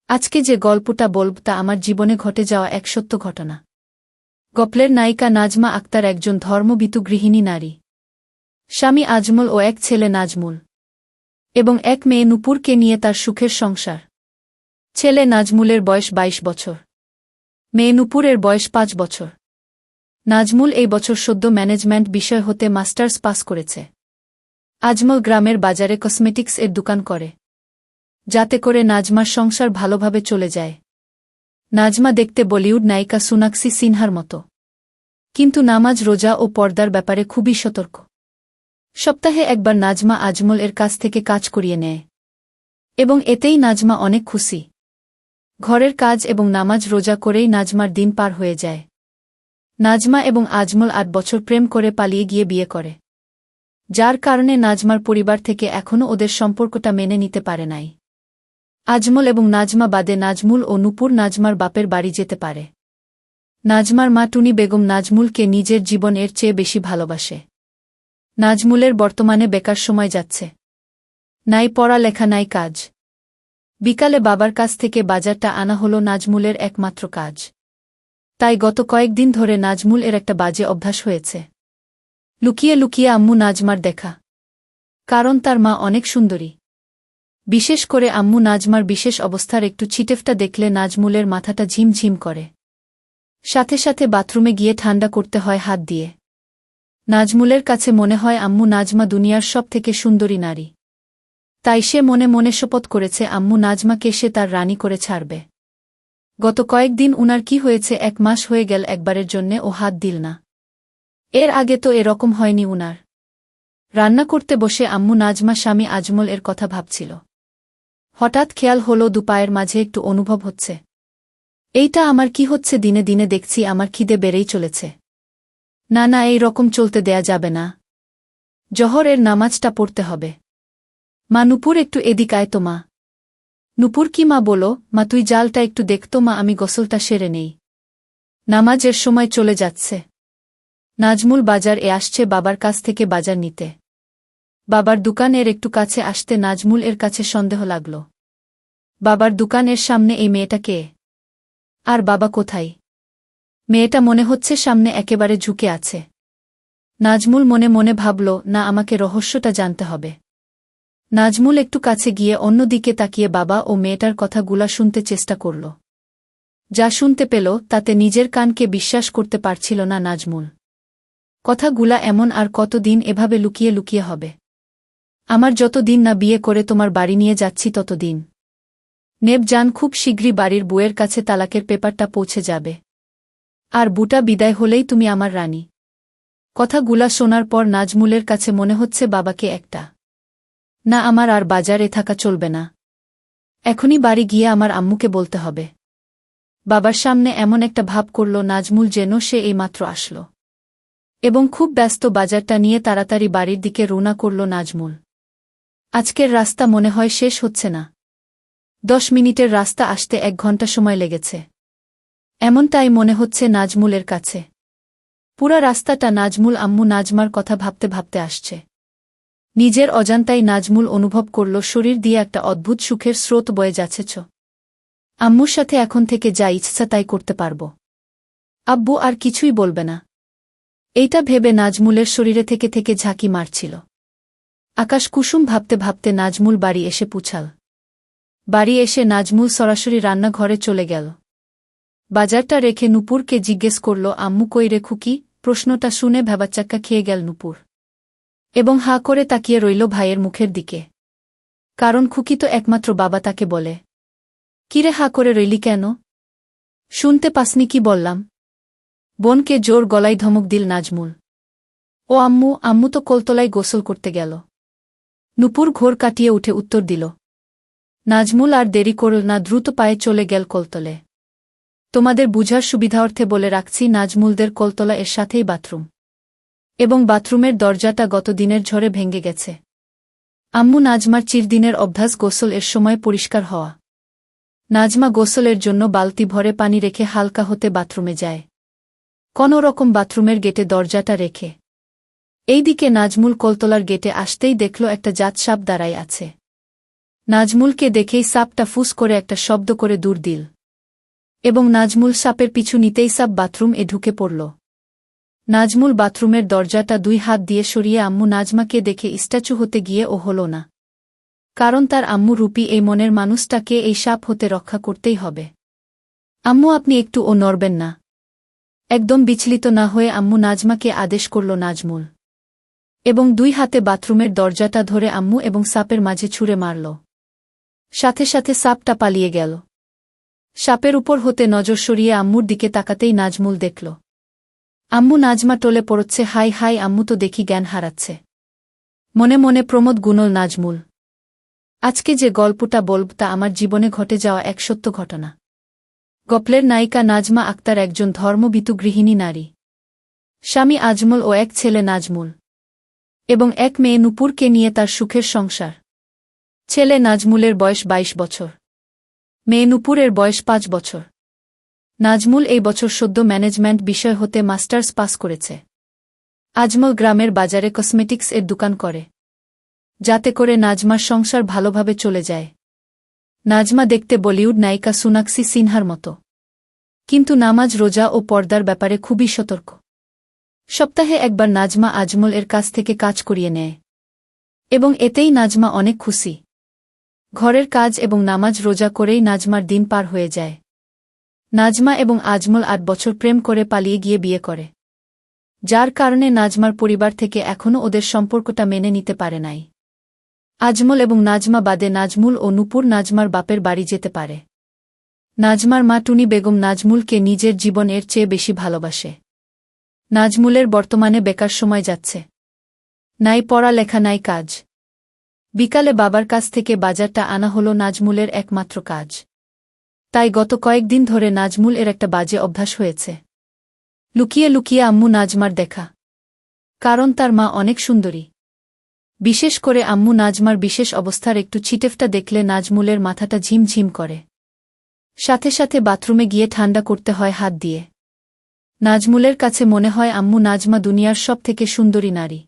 আজকে যে গল্পটা বলব তা আমার জীবনে ঘটে যাওয়া এক সত্য ঘটনা। গল্পের নায়িকা নাজমা আক্তার একজন ধর্মভীতু গৃহিণী নারী। স্বামী আজমল ও এক ছেলে নাজমুল এবং এক মেয়ে নূপুরকে নিয়ে তার সুখের সংসার। ছেলে নাজমুলের বয়স ২২ বছর, মেয়ে নূপুরের বয়স ৫ বছর। নাজমুল এই বছর সদ্য ম্যানেজমেন্ট বিষয় হতে মাস্টার্স পাস করেছে। আজমল গ্রামের বাজারে কসমেটিক্স এর দোকান করে, যাতে করে নাজমার সংসার ভালোভাবে চলে যায়। নাজমা দেখতে বলিউড নায়িকা সোনাক্ষী সিনহার মতো, কিন্তু নামাজ রোজা ও পর্দার ব্যাপারে খুবই সতর্ক। সপ্তাহে একবার নাজমা আজমল এর কাছ থেকে কাজ করিয়ে নেয় এবং এতেই নাজমা অনেক খুশি। ঘরের কাজ এবং নামাজ রোজা করেই নাজমার দিন পার হয়ে যায়। নাজমা এবং আজমল ৮ বছর প্রেম করে পালিয়ে গিয়ে বিয়ে করে, যার কারণে নাজমার পরিবার থেকে এখনও ওদের সম্পর্কটা মেনে নিতে পারে নাই। আজমল এবং নাজমা বাদে নাজমুল ও নূপুর নাজমার বাপের বাড়ি যেতে পারে। নাজমার মা টুনি বেগম নাজমুলকে নিজের জীবনের চেয়ে বেশি ভালোবাসে। নাজমুলের বর্তমানে বেকার সময় যাচ্ছে, নাই পড়ালেখা নাই কাজ। বিকালে বাবার কাছ থেকে বাজারটা আনা হলো নাজমুলের একমাত্র কাজ। তাই গত কয়েকদিন ধরে নাজমুল এর একটা বাজে অভ্যাস হয়েছে, লুকিয়ে লুকিয়ে আম্মু নাজমার দেখা। কারণ তার মা অনেক সুন্দরী। বিশেষ করে আম্মু নাজমার বিশেষ অবস্থার একটু ছিটেফটা দেখলে নাজমুলের মাথাটা ঝিমঝিম করে। সাথে সাথে বাথরুমে গিয়ে ঠান্ডা করতে হয় হাত দিয়ে। নাজমুলের কাছে মনে হয় আম্মু নাজমা দুনিয়ার সব থেকে সুন্দরী নারী। তাই সে মনে মনে শপথ করেছে আম্মু নাজমাকে সে তার রানী করে ছাড়বে। গত কয়েকদিন উনার কি হয়েছে, ১ মাস হয়ে গেল একবারের জন্যে ও হাত দিল না। এর আগে তো এরকম হয়নি উনার। রান্না করতে বসে আম্মু নাজমা স্বামী আজমল এর কথা ভাবছিল। হঠাৎ খেয়াল হলো দুপায়ের মাঝে একটু অনুভব হচ্ছে। এইটা আমার কি হচ্ছে? দিনে দিনে দেখছি আমার খিদে বেড়েই চলেছে। না না, এই রকম চলতে দেয়া যাবে না। জহরের নামাজটা পড়তে হবে। মা নূপুর একটু এদিক আয় তো মা। নূপুর কি মা? বলো মা, তুই জালটা একটু দেখতো মা, আমি গোসলটা সেরে নেই। নামাজের সময় চলে যাচ্ছে। নাজমুল বাজার এ আসছে বাবার কাছ থেকে বাজার নিতে। বাবার দোকান এর একটু কাছে আসতে নাজমুল এর কাছে সন্দেহ লাগল। বাবার দোকানের সামনে এই মেয়েটা কে? আর বাবা কোথায়? মেয়েটা মনে হচ্ছে সামনে একেবারে ঝুঁকে আছে। নাজমুল মনে মনে ভাবল, না, আমাকে রহস্যটা জানতে হবে। নাজমুল একটু কাছে গিয়ে অন্যদিকে তাকিয়ে বাবা ও মেয়েটার কথাগুলা শুনতে চেষ্টা করল। যা শুনতে পেল তাতে নিজের কানকে বিশ্বাস করতে পারছিল না নাজমুল। কথাগুলা এমন, আর কতদিন এভাবে লুকিয়ে লুকিয়ে হবে? আমার যতদিন না বিয়ে করে তোমার বাড়ি নিয়ে যাচ্ছি ততদিন। নেব জান, খুব শীঘ্রই বাড়ির বউয়ের কাছে তালাকের পেপারটা পৌঁছে যাবে, আর বুটা বিদায় হলেই তুমি আমার রানী। কথাগুলা শোনার পর নাজমুলের কাছে মনে হচ্ছে বাবাকে একটা না, আমার আর বাজারে থাকা চলবে না। এখনই বাড়ি গিয়ে আমার আম্মুকে বলতে হবে। বাবার সামনে এমন একটা ভাব করল নাজমুল যেন সে এইমাত্র আসলো, এবং খুব ব্যস্ত বাজারটা নিয়ে তাড়াতাড়ি বাড়ির দিকে রওনা করল নাজমুল। আজকের রাস্তা মনে হয় শেষ হচ্ছে না। ১০ মিনিটের রাস্তা আসতে ১ ঘন্টা সময় লেগেছে, এমনটাই মনে হচ্ছে নাজমুলের কাছে। পুরা রাস্তাটা নাজমুল আম্মু নাজমার কথা ভাবতে ভাবতে আসছে। নিজের অজান্তাই নাজমুল অনুভব করল শরীর দিয়ে একটা অদ্ভুত সুখের স্রোত বয়ে যাচ্ছে। আম্মুর সাথে এখন থেকে যা ইচ্ছা তাই করতে পারব। আব্বু আর কিছুই বলবে না। এইটা ভেবে নাজমুলের শরীরে থেকে থেকে ঝাঁকি মারছিল। আকাশ কুসুম ভাবতে ভাবতে নাজমুল বাড়ি এসে পৌঁছাল। বাড়ি এসে নাজমুল সরাসরি রান্নাঘরে চলে গেল। বাজারটা রেখে নূপুরকে জিজ্ঞেস করল, আম্মু কই রে খুকি? প্রশ্নটা শুনে ভ্যাবাচ্চাক্কা খেয়ে গেল নূপুর, এবং হাঁ করে তাকিয়ে রইল ভাইয়ের মুখের দিকে। কারণ খুকি তো একমাত্র বাবা তাকে বলে। কিরে হাঁ করে রইলি কেন? শুনতে পাসনি কি বললাম? বোনকে জোর গলায় ধমক দিল নাজমুল। ও আম্মু, আম্মু তো কলতলায় গোসল করতে গেল। নূপুর ঘোর কাটিয়ে উঠে উত্তর দিল। নাজমুল আর দেরি করল না, দ্রুত পায়ে চলে গেল কলতলে। তোমাদের বুঝার সুবিধার্থে বলে রাখছি, নাজমুলদের কলতলা এর সাথেই বাথরুম, এবং বাথরুমের দরজাটা গত দিনের ঝড়ে ভেঙে গেছে। আম্মু নাজমার চিরদিনের অভ্যাস গোসল এর সময় পরিষ্কার হওয়া। নাজমা গোসলের জন্য বালতি ভরে পানি রেখে হালকা হতে বাথরুমে যায়, কোনো রকম বাথরুমের গেটে দরজাটা রেখে। এইদিকে নাজমুল কলতলার গেটে আসতেই দেখল একটা জাত সাপ দাঁড়ায় আছে। নাজমুলকে দেখেই সাপটা ফুস করে একটা শব্দ করে দূর দিল এবং নাজমুল সাপের পিছু নিতেই সাপ বাথরুম ঢুকে পড়ল। নাজমুল বাথরুমের দরজাটা 2 হাত দিয়ে সরিয়ে আম্মু নাজমাকে দেখে স্ট্যাচু হতে গিয়ে ও হল না, কারণ তার আম্মু রূপী এই মনের মানুষটাকে এই সাপ হতে রক্ষা করতেই হবে। আম্মু আপনি একটু নড়বেন না? একদম বিচলিত না হয়ে আম্মু নাজমাকে আদেশ করল নাজমুল, এবং 2 হাতে বাথরুমের দরজাটা ধরে আম্মু এবং সাপের মাঝে ছুঁড়ে মারল। সাথে সাথে সাপটা পালিয়ে গেল। সাপের উপর হতে নজর সরিয়ে আম্মুর দিকে তাকাতেই নাজমুল দেখল আম্মু নাজমা টলে পড়ছে। হাই হাই, আম্মু তো দেখি জ্ঞান হারাচ্ছে। মনে মনে প্রমোদ গুনল নাজমুল, আজকে যে গল্পটা বলব তা আমার জীবনে ঘটে যাওয়া এক সত্য ঘটনা। গল্পের নায়িকা নাজমা আক্তার একজন ধর্মভীতু গৃহিণী নারী। স্বামী আজমল ও এক ছেলে নাজমুল এবং এক মেয়ে নূপুরকে নিয়ে তার সুখের সংসার। ছেলে নাজমুলের বয়স 22 বছর, মেয়ে নূপুরের বয়স 5 বছর। নাজমুল এই বছর সদ্য ম্যানেজমেন্ট বিষয় হতে মাস্টার্স পাস করেছে। আজমল গ্রামের বাজারে কসমেটিক্স দোকান করে, যাতে করে নাজমার সংসার ভালোভাবে চলে যায়। নাজমা দেখতে বলিউড নায়িকা সোনাক্ষী সিনহার মতো, কিন্তু নামাজ, রোজা ও পর্দার ব্যাপারে খুবই সতর্ক। সপ্তাহে একবার নাজমা আজমল কাছ থেকে কাজ করিয়ে নেয় এবং এতেই নাজমা অনেক খুশি। ঘরের কাজ এবং নামাজ রোজা করেই নাজমার দিন পার হয়ে যায়। নাজমা এবং আজমল 8 বছর প্রেম করে পালিয়ে গিয়ে বিয়ে করে, যার কারণে নাজমার পরিবার থেকে এখনও ওদের সম্পর্কটা মেনে নিতে পারে নাই। আজমল এবং নাজমা বাদে নাজমুল ও নূপুর নাজমার বাপের বাড়ি যেতে পারে। নাজমার মা টুনি বেগম নাজমুলকে নিজের জীবনের চেয়ে বেশি ভালোবাসে। নাজমুলের বর্তমানে বেকার সময় যাচ্ছে, নাই পড়ালেখা নাই কাজ। বিকালে বাবার কাছ থেকে বাজারটা আনা হলো নাজমুলের একমাত্র কাজ। তাই গত কয়েকদিন ধরে নাজমুল একটা বাজে অভ্যাস হয়েছে, লুকিয়ে লুকিয়ে আম্মু নাজমার দেখা। কারণ তার মা অনেক সুন্দরী। বিশেষ করে আম্মু নাজমার বিশেষ অবস্থার একটু ছিটেফটা দেখলে নাজমুলের মাথাটা ঝিমঝিম করে। সাথে সাথে বাথরুমে গিয়ে ঠান্ডা করতে হয় হাত দিয়ে। নাজমুলের কাছে মনে হয় আম্মু নাজমা দুনিয়ার সব থেকে সুন্দরী নারী।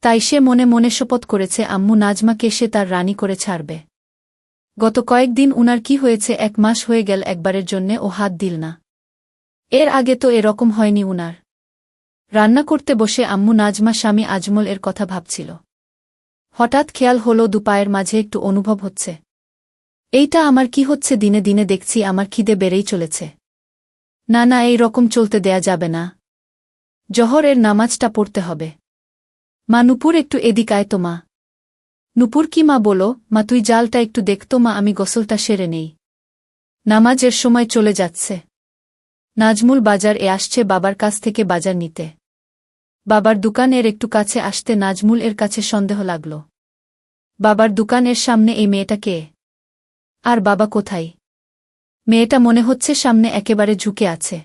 তাই সে মনে মনে শপথ করেছে আম্মু নাজমাকে সে তার রানী করে ছাড়বে। গত কয়েকদিন উনার কি হয়েছে, 1 মাস হয়ে গেল একবারের জন্যে ও হাত দিল না। এর আগে তো এরকম হয়নি উনার। রান্না করতে বসে আম্মু নাজমা স্বামী আজমল কথা ভাবছিল। হঠাৎ খেয়াল হলো দুপায়ের মাঝে একটু অনুভব হচ্ছে। এইটা আমার কি হচ্ছে? দিনে দিনে দেখছি আমার খিদে বেড়েই চলেছে। না না, এই রকম চলতে দেয়া যাবে না। জহরের নামাজটা পড়তে হবে। মা, নূপুর একটু এদিক আয় তো মা। নূপুর, কি মা? বলো মা, তুই জালটা একটু দেখতো মা, আমি গোসলটা সেরে নেই। নামাজের সময় চলে যাচ্ছে। নাজমুল বাজার আসছে বাবার কাছ থেকে বাজার নিতে। বাবার দোকানের একটু কাছে আসতে নাজমুল কাছে সন্দেহ লাগল। বাবার দোকানের সামনে এই মেয়েটা কে? আর বাবা কোথায়? মেয়েটা মনে হচ্ছে সামনে একেবারে ঝুঁকে আছে।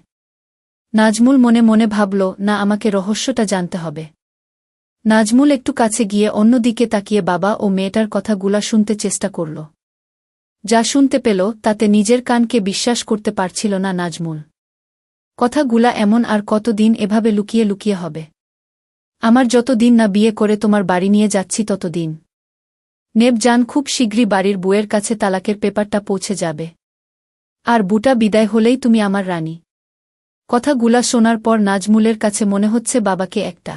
নাজমুল মনে মনে ভাবল, না, আমাকে রহস্যটা জানতে হবে। নাজমুল একটু কাছে গিয়ে অন্যদিকে তাকিয়ে বাবা ও মেয়েটার কথাগুলা শুনতে চেষ্টা করল। যা শুনতে পেল তাতে নিজের কানকে বিশ্বাস করতে পারছিল না নাজমুল। কথাগুলা এমন আর কতদিন এভাবে লুকিয়ে লুকিয়ে হবে? আমার যতদিন না বিয়ে করে তোমার বাড়ি নিয়ে যাচ্ছি ততদিন। নেব জান, খুব শীঘ্রই বাড়ির বউয়ের কাছে তালাকের পেপারটা পৌঁছে যাবে। আর বুটা বিদায় হলেই তুমি আমার রানী। কথাগুলা শোনার পর নাজমুলের কাছে মনে হচ্ছে বাবাকে একটা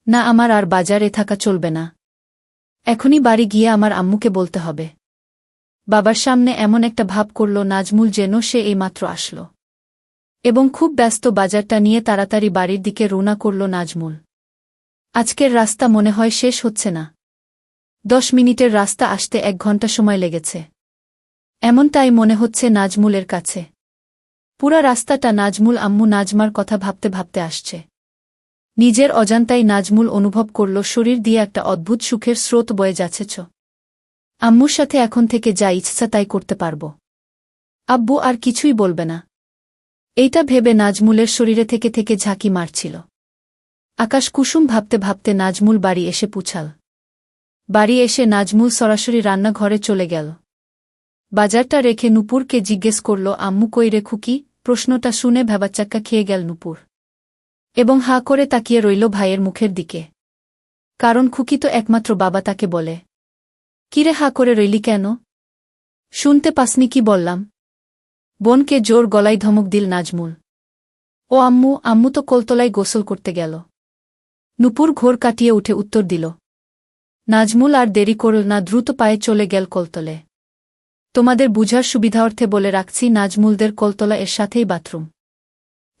না, আমার আর বাজারে থাকা চলবে না। এখনই বাড়ি গিয়ে আমার আম্মুকে বলতে হবে। বাবার সামনে এমন একটা ভাব করল নাজমুল যেন সে এইমাত্র আসল, এবং খুব ব্যস্ত বাজারটা নিয়ে তাড়াতাড়ি বাড়ির দিকে রওনা করল নাজমুল। আজকের রাস্তা মনে হয় শেষ হচ্ছে না। 10 মিনিটের রাস্তা আসতে 1 ঘন্টা সময় লেগেছে, এমনটাই মনে হচ্ছে নাজমুলের কাছে। পুরা রাস্তাটা নাজমুল আম্মু নাজমার কথা ভাবতে ভাবতে আসছে। নিজের অজান্তাই নাজমুল অনুভব করল শরীর দিয়ে একটা অদ্ভুত সুখের স্রোত বয়ে যাচ্ছেছ। আম্মুর সাথে এখন থেকে যা ইচ্ছা তাই করতে পারব। আব্বু আর কিছুই বলবে না। এইটা ভেবে নাজমুলের শরীরে থেকে থেকে ঝাঁকি মারছিল। আকাশ কুসুম ভাবতে ভাবতে নাজমুল বাড়ি এসে পুছাল। বাড়ি এসে নাজমুল সরাসরি রান্নাঘরে চলে গেল। বাজারটা রেখে নূপুরকে জিজ্ঞেস করল, আম্মু কই রে খুকি? প্রশ্নটা শুনে ভ্যাবাচ্চাক্কা খেয়ে গেল নূপুর, এবং হাঁ করে তাকিয়ে রইল ভাইয়ের মুখের দিকে। কারণ খুকি তো একমাত্র বাবা তাকে বলে। কিরে হা করে রইলি কেন? শুনতে পাসনি কি বললাম? বোনকে জোর গলায় ধমক দিল নাজমুল। ও আম্মু, আম্মু তো কলতলায় গোসল করতে গেল। নূপুর ঘোর কাটিয়ে উঠে উত্তর দিল। নাজমুল আর দেরি করল না, দ্রুত পায়ে চলে গেল কলতলে। তোমাদের বুঝার সুবিধার্থে বলে রাখছি, নাজমুলদের কলতলা এর সাথেই বাথরুম।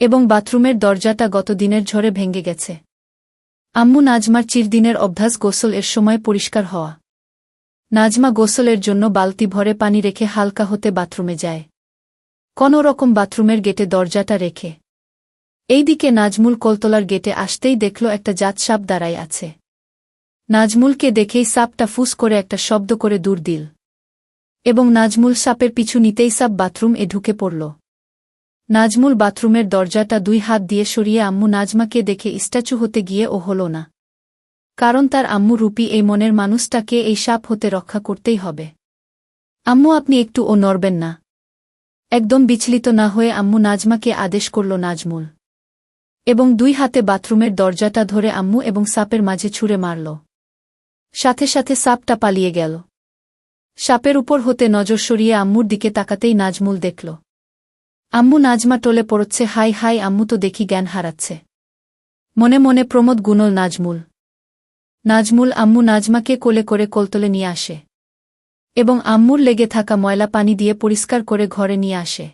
এবং বাথরুমের দরজাটা গত দিনের ঝড়ে ভেঙে গেছে। আম্মু নাজমার চিরদিনের অভ্যাস গোসল এর সময় পরিষ্কার হওয়া। নাজমা গোসলের জন্য বালতি ভরে পানি রেখে হালকা হতে বাথরুমে যায়। কোনো রকম বাথরুমের গেটে দরজাটা রেখে। এইদিকে নাজমুল কলতলার গেটে আসতেই দেখল একটা জাত সাপ দাঁড়ায় আছে। নাজমুলকে দেখেই সাপটা ফুস করে একটা শব্দ করে দূর দিল। এবং নাজমুল সাপের পিছু নিতেই সাপ বাথরুম এ ঢুকে পড়ল। নাজমুল বাথরুমের দরজাটা 2 হাত দিয়ে সরিয়ে আম্মু নাজমাকে দেখে স্ট্যাচু হতে গিয়ে ও হল না। কারণ তার আম্মু রূপী এই মনের মানুষটাকে এই সাপ হতে রক্ষা করতেই হবে। আম্মু আপনি একটু ও নড়বেন না। একদম বিচলিত না হয়ে আম্মু নাজমাকে আদেশ করল নাজমুল। এবং 2 হাতে বাথরুমের দরজাটা ধরে আম্মু এবং সাপের মাঝে ছুঁড়ে মারল। সাথে সাথে সাপটা পালিয়ে গেল। সাপের উপর হতে নজর সরিয়ে আম্মুর দিকে তাকাতেই নাজমুল দেখল আম্মু নাজমা টলে পড়ছে। হাই হাই, আম্মু তো দেখি জ্ঞান হারাচ্ছে। মনে মনে প্রমোদ গুনল নাজমুল। নাজমুল আম্মু নাজমাকে কোলে করে কলতলে নিয়ে আসে। এবং আম্মুর লেগে থাকা ময়লা পানি দিয়ে পরিষ্কার করে ঘরে নিয়ে আসে।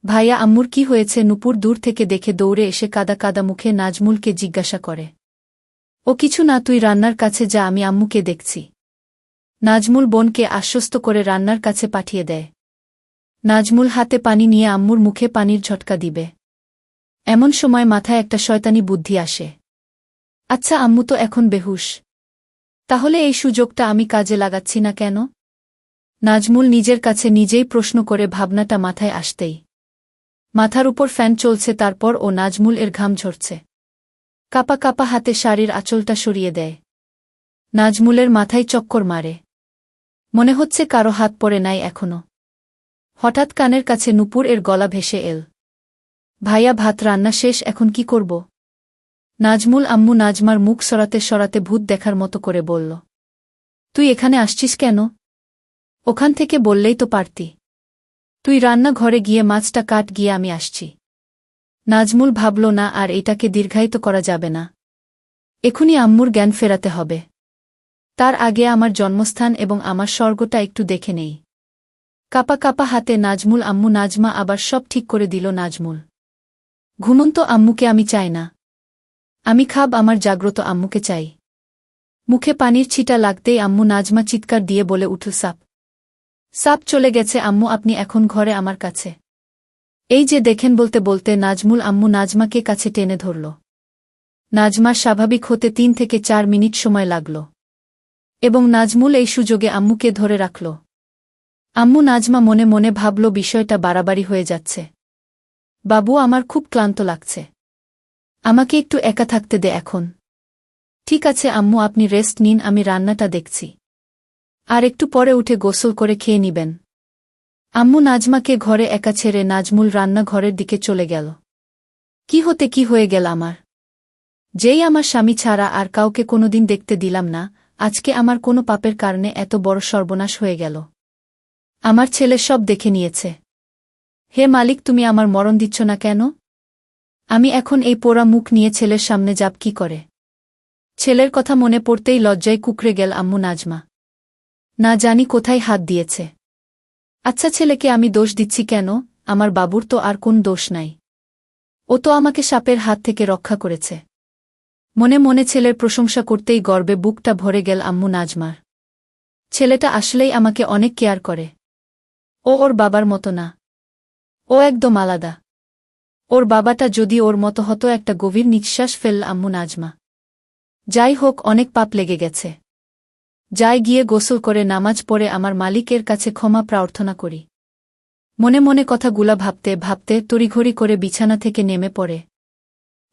ভাইয়া, আম্মুর কি হয়েছে? নূপুর দূর থেকে দেখে দৌড়ে এসে কাদা কাদা মুখে নাজমুলকে জিজ্ঞাসা করে। ও কিছু না, তুই রান্নার কাছে যা, আমি আম্মুকে দেখছি। নাজমুল বোনকে আশ্বস্ত করে রান্নার কাছে পাঠিয়ে দেয়। নাজমুল হাতে পানি নিয়ে আম্মুর মুখে পানির ঝটকা দিবে। এমন সময় মাথায় একটা শয়তানি বুদ্ধি আসে। আচ্ছা, আম্মু তো এখন বেহুশ। তাহলে এই সুযোগটা আমি কাজে লাগাচ্ছি না কেন? নাজমুল নিজের কাছে নিজেই প্রশ্ন করে ভাবনাটা মাথায় আসতেই মাথার উপর ফ্যান চলছে, তারপর ও নাজমুল এর ঘাম ঝরছে। কাপা কাপা হাতে শাড়ির আঁচলটা সরিয়ে দেয়। নাজমুলের মাথায় চক্কর মারে। মনে হচ্ছে কারো হাত পড়ে নাই এখনো। হঠাৎ কানের কাছে নূপুর এর গলা ভেসে এল। ভাইয়া, ভাত রান্না শেষ, এখন কি করব? নাজমুল আম্মু নাজমার মুখ সরাতে সরাতে ভূত দেখার মতো করে বলল। তুই এখানে আসছিস কেন? ওখান থেকে বললেই তো পারতি। তুই রান্না ঘরে গিয়ে মাছটা কাট, গিয়ে আমি আসছি। নাজমুল ভাবল না আর এটাকে দীর্ঘায়িত করা যাবে না। এখনই আম্মুর জ্ঞান ফেরাতে হবে। তার আগে আমার জন্মস্থান এবং আমার স্বর্গটা একটু দেখে নেই। কাপা কাপা হাতে নাজমুল আম্মু নাজমা আবার সব ঠিক করে দিল। নাজমুল, ঘুমন্ত আম্মুকে আমি চাই না। আমি খাব, আমার জাগ্রত আম্মুকে চাই। মুখে পানির ছিটা লাগতেই আম্মু নাজমা চিৎকার দিয়ে বলে উঠল, সাপ! সাপ চলে গেছে আম্মু, আপনি এখন ঘরে আমার কাছে। এই যে দেখেন, বলতে বলতে নাজমুল আম্মু নাজমাকে কাছে টেনে ধরল। নাজমার স্বাভাবিক হতে 3 থেকে 4 মিনিট সময় লাগল। এবং নাজমুল এই সুযোগে আম্মুকে ধরে রাখল। আম্মু নাজমা মনে মনে ভাবল, বিষয়টা বাড়াবাড়ি হয়ে যাচ্ছে। বাবু, আমার খুব ক্লান্ত লাগছে। আমাকে একটু একা থাকতে দে এখন। ঠিক আছে আম্মু, আপনি রেস্ট নিন, আমি রান্নাটা দেখছি। আর একটু পরে উঠে গোসল করে খেয়ে নিবেন। আম্মু নাজমাকে ঘরে একা ছেড়ে নাজমুল রান্নাঘরের দিকে চলে গেল। কি হতে কি হয়ে গেল আমার! যেই আমার স্বামী ছাড়া আর কাউকে কোনোদিন দেখতে দিলাম না, আজকে আমার কোনো পাপের কারণে এত বড় সর্বনাশ হয়ে গেল। আমার ছেলে সব দেখে নিয়েছে। হে মালিক, তুমি আমার মরণ দিচ্ছ না কেন? আমি এখন এই পোড়া মুখ নিয়ে ছেলের সামনে যাব কি করে? ছেলের কথা মনে পড়তেই লজ্জায় কুঁকড়ে গেল আম্মু নাজমা। না জানি কোথায় হাত দিয়েছে। আচ্ছা, ছেলেকে আমি দোষ দিচ্ছি কেন? আমার বাবুর তো আর কোন দোষ নাই। ও তো আমাকে সাপের হাত থেকে রক্ষা করেছে। মনে মনে ছেলের প্রশংসা করতেই গর্বে বুকটা ভরে গেল আম্মু নাজমার। ছেলেটা আসলেই আমাকে অনেক কেয়ার করে। ও ওর বাবার মতো না। ও একদম আলাদা। ওর বাবাটা যদি ওর মতো হতো। একটা গভীর নিঃশ্বাস ফেলল আম্মু নাজমা। যাই হোক, অনেক পাপ লেগে গেছে। যাই গিয়ে গোসল করে নামাজ পড়ে আমার মালিকের কাছে ক্ষমা প্রার্থনা করি। মনে মনে কথাগুলা ভাবতে ভাবতে তড়িঘড়ি করে বিছানা থেকে নেমে পড়ে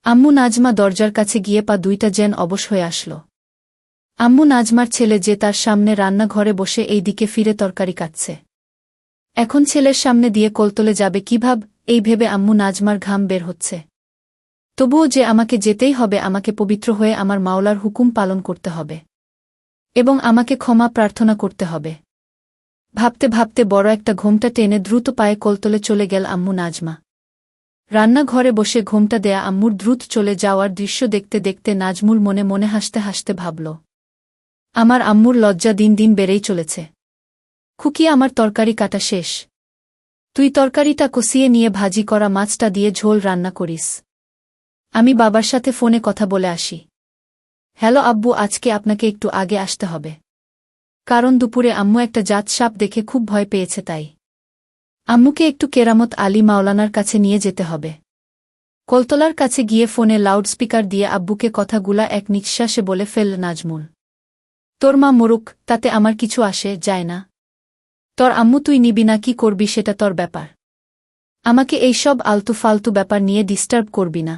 আম্মু নাজমা। দরজার কাছে গিয়ে পা দুইটা যেন অবশ হয়ে আসল। আম্মু নাজমার ছেলে যে তার সামনে রান্নাঘরে বসে এই দিকে ফিরে তরকারি কাটছে। এখন ছেলের সামনে দিয়ে কলতলে যাবে কিভাব, এই ভেবে আম্মু নাজমার ঘাম বের হচ্ছে। তবুও যে আমাকে যেতেই হবে, আমাকে পবিত্র হয়ে আমার মাওলার হুকুম পালন করতে হবে। এবং আমাকে ক্ষমা প্রার্থনা করতে হবে। ভাবতে ভাবতে বড় একটা ঘোমটা টেনে দ্রুত পায়ে কোলতলে চলে গেল আম্মু নাজমা। রান্নাঘরে বসে ঘোমটা দেয়া আম্মুর দ্রুত চলে যাওয়ার দৃশ্য দেখতে দেখতে নাজমুল মনে মনে হাসতে হাসতে ভাবল, আমার আম্মুর লজ্জা দিন দিন বেড়েই চলেছে। খুকি, আমার তরকারি কাটা শেষ। তুই তরকারিটা কষিয়ে নিয়ে ভাজি করা মাছটা দিয়ে ঝোল রান্না করিস। আমি বাবার সাথে ফোনে কথা বলে আসি। হ্যালো আব্বু, আজকে আপনাকে একটু আগে আসতে হবে। কারণ দুপুরে আম্মু একটা জাত সাপ দেখে খুব ভয় পেয়েছে, তাই আম্মুকে একটু কেরামত আলী মাওলানার কাছে নিয়ে যেতে হবে। কলতলার কাছে গিয়ে ফোনে লাউডস্পিকার দিয়ে আব্বুকে কথাগুলা এক নিঃশ্বাসে বলে ফেলল নাজমুল। তোর মা মরুক, তাতে আমার কিছু আসে যায় না। তোর আম্মু তুই নিবি না কি করবি সেটা তোর ব্যাপার। আমাকে এই সব আলতু ফালতু ব্যাপার নিয়ে ডিস্টার্ব করবি না।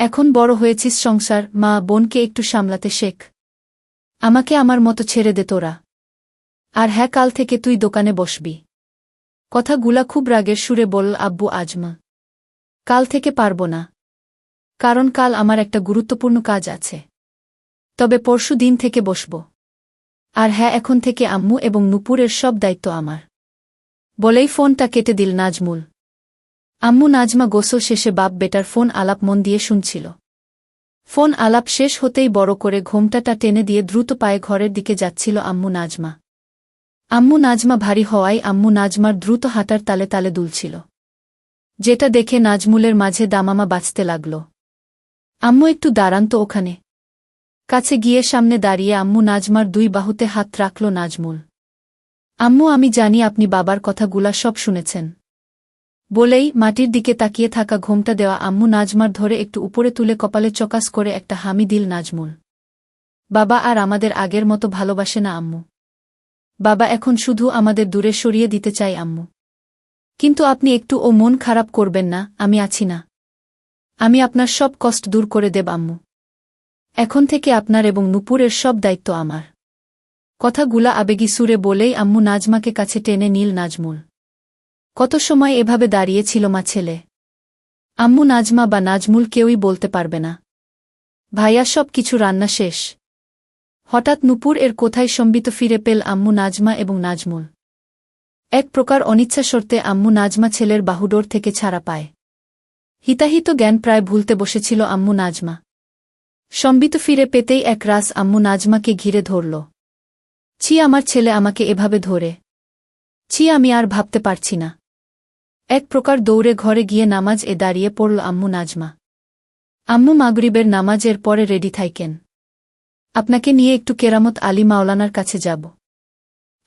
এখন বড় হয়েছিস, সংসার মা বোনকে একটু সামলাতে শেখ। আমাকে আমার মতো ছেড়ে দে তোরা। আর হ্যাঁ, কাল থেকে তুই দোকানে বসবি। কথাগুলা খুব রাগের সুরে বলল আব্বু আজমা। কাল থেকে পারব না, কারণ কাল আমার একটা গুরুত্বপূর্ণ কাজ আছে। তবে পরশু দিন থেকে বসব। আর হ্যাঁ, এখন থেকে আম্মু এবং নূপুরের সব দায়িত্ব আমার। বলেই ফোনটা কেটে দিল নাজমুল। আম্মু নাজমা গোসল শেষে বাপ বেটার ফোন আলাপ মন দিয়ে শুনছিল। ফোন আলাপ শেষ হতেই বড় করে ঘোমটাটা টেনে দিয়ে দ্রুত পায়ে ঘরের দিকে যাচ্ছিল আম্মু নাজমা। আম্মু নাজমা ভারী হওয়ায় আম্মু নাজমার দ্রুত হাঁটার তালে তালে দুলছিল, যেটা দেখে নাজমুলের মাঝে দামামা বাজতে লাগল। আম্মু একটু দাঁড়ান তো ওখানে। কাছে গিয়ে সামনে দাঁড়িয়ে আম্মু নাজমার দুই বাহুতে হাত রাখল নাজমুল। আম্মু, আমি জানি আপনি বাবার কথাগুলা সব শুনেছেন। বলেই মাটির দিকে তাকিয়ে থাকা ঘোমটা দেওয়া আম্মু নাজমার ধরে একটু উপরে তুলে কপালে চকাস করে একটা হামি দিল নাজমুল। বাবা আর আমাদের আগের মতো ভালোবাসে না আম্মু। বাবা এখন শুধু আমাদের দূরে সরিয়ে দিতে চাই আম্মু। কিন্তু আপনি একটু মন খারাপ করবেন না, আমি আছি না। আমি আপনার সব কষ্ট দূর করে দেব আম্মু। এখন থেকে আপনার এবং নূপুরের সব দায়িত্ব আমার। কথাগুলা আবেগী সুরে বলেই আম্মু নাজমাকে কাছে টেনে নিল নাজমুল। কত সময় এভাবে দাঁড়িয়ে ছিল মা ছেলে। আম্মু নাজমা বা নাজমুল কেউই বলতে পারবে না। ভাইয়া সব কিছু রান্না শেষ। হঠাৎ নূপুর এর কোথায় সম্বিত ফিরে পেল আম্মু নাজমা এবং নাজমুল। এক প্রকার অনিচ্ছা শর্তে আম্মু নাজমা ছেলের বাহুডোর থেকে ছাড়া পায়। হিতাহিত জ্ঞান প্রায় ভুলতে বসেছিল আম্মু নাজমা। সম্বিত ফিরে পেতেই এক রাস আম্মু নাজমাকে ঘিরে ধরল। ছি, আমার ছেলে আমাকে এভাবে ধরে। ছি, আমি আর ভাবতে পারছি না। এক প্রকার দৌড়ে ঘরে গিয়ে নামাজ দাঁড়িয়ে পড়ল আম্মু নাজমা। আম্মু, মাগরিবের নামাজের পরে রেডি থাইকেন। আপনাকে নিয়ে একটু কেরামত আলী মাওলানার কাছে যাব।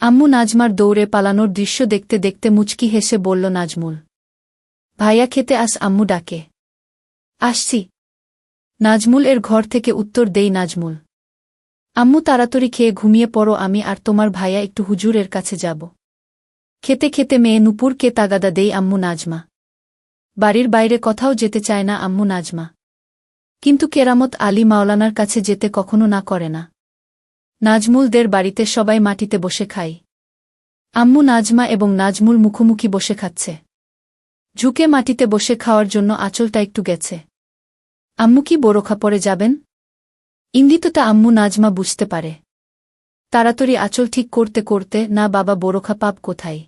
আম্মু নাজমার দৌড়ে পালানোর দৃশ্য দেখতে দেখতে মুচকি হেসে বলল নাজমুল। ভাইয়া খেতে আস, আম্মু ডাকে। আসছি। নাজমুল এর ঘর থেকে উত্তর দেই নাজমুল। আম্মু, তাড়াতাড়ি খেয়ে ঘুমিয়ে পড়ো, আমি আর তোমার ভাইয়া একটু হুজুরের কাছে যাব। খেতে খেতে মেয়ে নূপুরকে তাগাদা দেই আম্মু নাজমা। বাড়ির বাইরে কোথাও যেতে চায় না আম্মু নাজমা। কিন্তু কেরামত আলী মাওলানার কাছে যেতে কখনো না করে না। নাজমুলদের বাড়িতে সবাই মাটিতে বসে খায়। আম্মু নাজমা এবং নাজমুল মুখোমুখি বসে খাচ্ছে। ঝুঁকে মাটিতে বসে খাওয়ার জন্য আঁচলটা একটু গেছে। আম্মু কি বোরখা পরে যাবেন? ইঙ্গিতটা আম্মু নাজমা বুঝতে পারে। তাড়াতাড়ি আঁচল ঠিক করতে করতে, না বাবা, বোরখা পাব কোথায়?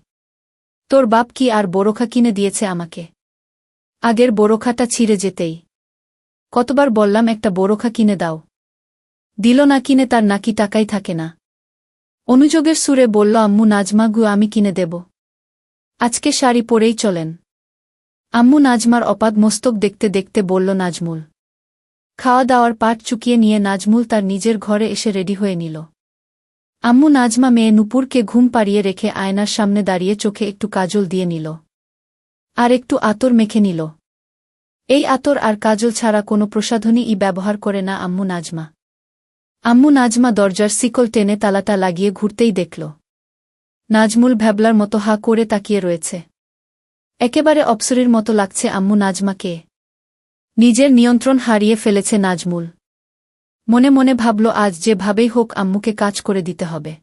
তোর বাপ কি আর বোরখা কিনে দিয়েছে আমাকে? আগের বোরখাটা ছিঁড়ে যেতেই কতবার বললাম একটা বোরখা কিনে দাও। দিল না, কিনে তার নাকি টাকাই থাকে না। অনুযোগের সুরে বলল আম্মু নাজমা, গু আমি কিনে দেব। আজকে শাড়ি পরেই চলেন। আম্মু নাজমার অপাদ মস্তক দেখতে দেখতে বলল নাজমুল। খাওয়া দাওয়ার পাট চুকিয়ে নিয়ে নাজমুল তার নিজের ঘরে এসে রেডি হয়ে নিল। আম্মু নাজমা মেয়ে নূপুরকে ঘুম পাড়িয়ে রেখে আয়নার সামনে দাঁড়িয়ে চোখে একটু কাজল দিয়ে নিল। আর একটু আতর মেখে নিল। এই আতর আর কাজল ছাড়া কোনো প্রসাধনী ব্যবহার করে না আম্মু নাজমা। আম্মু নাজমা দরজার শিকল টেনে তালাটা লাগিয়ে ঘুরতেই দেখল নাজমুল ভ্যাবলার মতো হা করে তাকিয়ে রয়েছে। একেবারে অপ্সরীর মতো লাগছে আম্মু নাজমাকে। নিজের নিয়ন্ত্রণ হারিয়ে ফেলেছে নাজমুল। মনে মনে ভাবল, আজ যেভাবেই হোক আম্মুকে কাজ করে দিতে হবে।